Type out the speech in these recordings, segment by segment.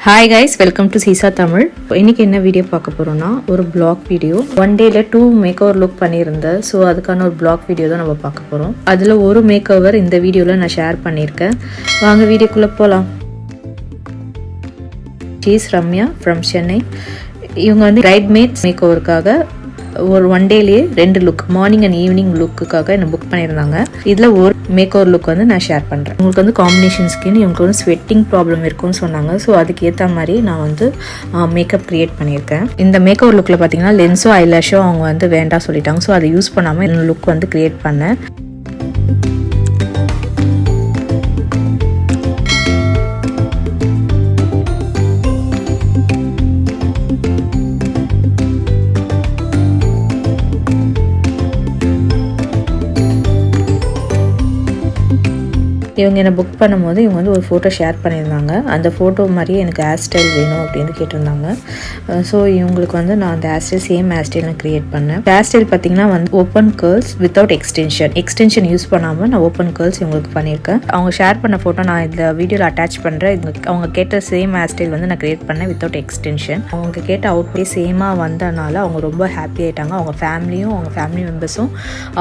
Hi guys, welcome to Sisa Tamil. இன்னைக்கு என்ன video பார்க்க போறோம்னா ஒரு vlog video. One dayல 2 makeover look பண்ணியிருந்தேன். சோ அதுக்கான ஒரு vlog வீடியோ தான் நம்ம பார்க்க போறோம். அதுல ஒரு makeover இந்த வீடியோல நான் ஷேர் பண்ணிருக்கேன். வாங்க வீடியோக்குள்ள போலாம். She is Ramya from Chennai. இவங்க வந்து bridemaid makeoverக்காக ஒரு ஒன் டேலயே ரெண்டு லுக் மார்னிங் அண்ட் ஈவினிங் லுக்குக்காக என்ன புக் பண்ணியிருந்தாங்க. இதில் ஒரு மேக்கோவர் லுக் வந்து நான் ஷேர் பண்ணுறேன். உங்களுக்கு வந்து காம்பினேஷன் ஸ்கின், இவங்களுக்கு வந்து ஸ்வெட்டிங் ப்ராப்ளம் இருக்குன்னு சொன்னாங்க. ஸோ அதுக்கு ஏற்ற மாதிரி நான் வந்து மேக்கப் க்ரியேட் பண்ணியிருக்கேன். இந்த மேக்கோவர் லுக்கில் பார்த்தீங்கன்னா லென்ஸோ ஐலாஷோ அவங்க வந்து வேண்டாம் சொல்லிட்டாங்க. ஸோ அதை யூஸ் பண்ணாமல் இந்த லுக் வந்து க்ரியேட் பண்ணேன். இவங்க என்னை புக் பண்ணும்போது இவங்க வந்து ஒரு ஃபோட்டோ ஷேர் பண்ணியிருந்தாங்க. அந்த ஃபோட்டோ மாதிரியே எனக்கு ஹேர் ஸ்டைல் வேணும் அப்படின்னு கேட்டிருந்தாங்க. ஸோ இவங்களுக்கு வந்து நான் அந்த hair style same hair style நான் க்ரியேட் பண்ணேன். ஹேர் ஸ்டைல் பார்த்தீங்கன்னா வந்து open girls without extension use பண்ணாமல் நான் ஓப்பன் கேர்ள்ஸ் இவங்களுக்கு பண்ணியிருக்கேன். அவங்க ஷேர் பண்ண ஃபோட்டோ நான் இந்த வீடியோவில் அட்டாச் பண்ணுறேன். அவங்க கேட்ட சேம் ஹேர் ஸ்டைல் வந்து நான் க்ரியேட் பண்ணேன் வித்தவுட் எக்ஸ்டென்ஷன். அவங்க கேட்ட அவுட்ஃபிட் சேமாக வந்தனால அவங்க ரொம்ப ஹாப்பி ஆகிட்டாங்க. அவங்க ஃபேமிலியும் அவங்க ஃபேமிலி மெம்பர்ஸும்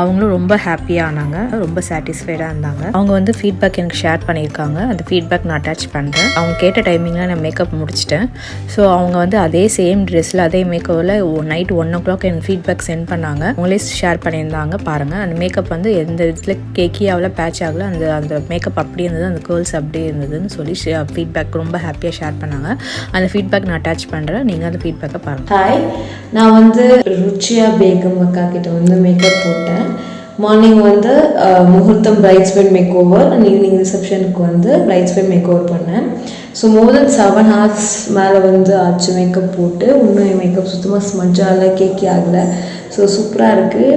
அவங்களும் ரொம்ப ஹாப்பியாக ஆனாங்க, ரொம்ப சாட்டிஸ்ஃபைடாக இருந்தாங்க. அவங்க வந்து ஃபீட்பேக் எனக்கு ஷேர் பண்ணியிருக்காங்க. அந்த ஃபீட்பேக் நான் அட்டாச் பண்ணுறேன். அவங்க கேட்ட டைமிங்கில் நான் மேக்கப் முடிச்சிட்டேன். ஸோ அவங்க வந்து அதே சேம் ட்ரெஸ்ஸில் அதே மேக்கப்பில் நைட் 1 o'clock எனக்கு ஃபீட்பேக் சென்ட் பண்ணாங்க. அவங்களே ஷேர் பண்ணியிருந்தாங்க. பாருங்கள், அந்த மேக்கப் வந்து எந்த இடத்துல கேக்கி ஆகல, பேட்ச் ஆகல, அந்த மேக்கப் அப்படியே இருந்தது, அந்த கேர்ள்ஸ் அப்படியே இருந்ததுன்னு சொல்லி ஃபீட்பேக் ரொம்ப ஹாப்பியாக ஷேர் பண்ணாங்க. அந்த ஃபீட்பேக் நான் அட்டாச் பண்ணுறேன். நீங்கள் அந்த ஃபீட்பேக்கை பாருங்கள். ஹாய், நான் வந்து ருச்சியா பேகம் அக்கா கிட்ட வந்து மேக்கப் போட்டேன். மார்னிங் வந்து முகூர்த்தம் பிரைட்ஸ்மெட் மேக்கோவர் அண்ட் ஈவினிங் ரிசப்ஷனுக்கு வந்து பிரைட்ஸ்மெட் மேக்கோவர் பண்ணேன். ஸோ மோர் தென் 7 hours மேலே வந்து ஆச்சு மேக்கப் போட்டு. இன்னும் என் மேக்கப் சுத்தமாக ஸ்மட்ஜ் ஆகலை, கேக்கி ஆகலை. ஸோ சூப்பராக இருக்குது.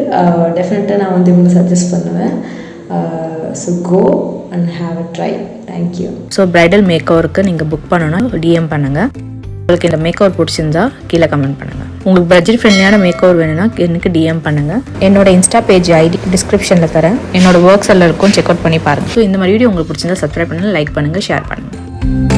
டெஃபினட்டாக நான் வந்து இவங்க சஜஸ்ட் பண்ணுவேன். So go and have a try. Thank you. So bridal மேக்கோவருக்கு நீங்கள் புக் பண்ணணும்னா டிஎம் பண்ணுங்கள். உங்களுக்கு இந்த மேக்கோவர் பிடிச்சிருந்தா கீழே கமெண்ட் பண்ணுங்கள். உங்களுக்கு பட்ஜெட் ஃப்ரெண்ட்லியான மேக்கோவர் வேணும்னா எனக்கு டிஎம் பண்ணுங்கள். என்னோட இன்ஸ்டா பேஜ் ஐடி டிஸ்கிரிப்ஷனில் தரேன். என்னோட ஒர்க்ஸ் எல்லாம் இருக்கும், செக் அவுட் பண்ணி பாருங்கள். ஸோ இந்த மாதிரி வீடியோ உங்களுக்கு பிடிச்சிருந்தா சப்ஸ்கிரைப் பண்ணுங்கள், லைக் பண்ணுங்கள், ஷேர் பண்ணுங்கள்.